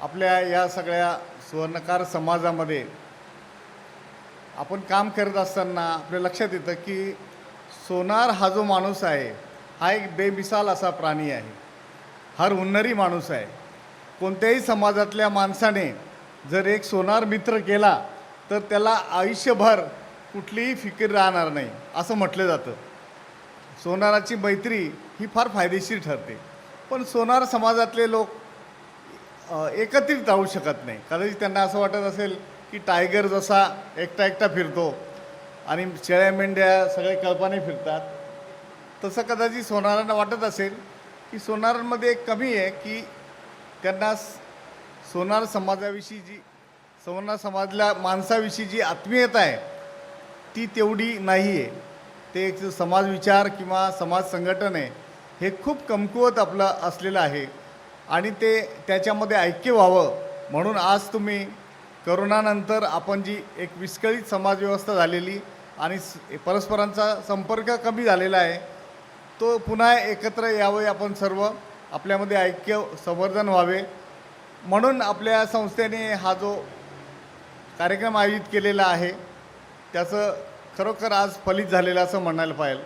आपल्या या सगळ्या सुवर्णकार समाजामध्ये आपण काम करत असताना आपल्या लक्षात येतं की सोनार हा जो माणूस आहे हा एक बेमिसाल असा प्राणी आहे, फार हुन्नरी माणूस आहे. कोणत्याही समाजातल्या माणसाने जर एक सोनार मित्र केला तर त्याला आयुष्यभर कुठलीही फिकीर राहणार नाही असं म्हटलं जातं. सोनाराची मैत्री ही फार फायदेशीर ठरते. पण सोनार समाजातले लोक एकत्रित राहू शकत नाही. कदाचित त्यांना असं वाटत असेल की टायगर जसा एकटा एकटा फिरतो आणि शेळ्या मेंढ्या सगळे कळपाने फिरतात, तसं कदाचित सोनारांना वाटत असेल की सोनारांमध्ये एक कमी आहे की त्यांना सोनार समाजाला माणसाविषयी जी आत्मीयता आहे ती तेवढी नाही आहे. ते एक समाजविचार किंवा समाज संघटन आहे हे खूप कमकुवत आपलं असलेलं आहे आणि त्याच्यामध्ये ऐक्य व्हावं म्हणून आज तुम्ही करोनानंतर आपण जी एक विस्कळीत समाजव्यवस्था झालेली आणि परस्परांचा संपर्क कमी झालेला आहे तो पुन्हा एकत्र यावे, आपण सर्व आपल्यामध्ये ऐक्य संवर्धन व्हावे म्हणून आपल्या संस्थेने हा जो कार्यक्रम आयोजित केलेला आहे त्याचं खरोखर आज फलित झालेलं असं म्हणायला पाहिजे.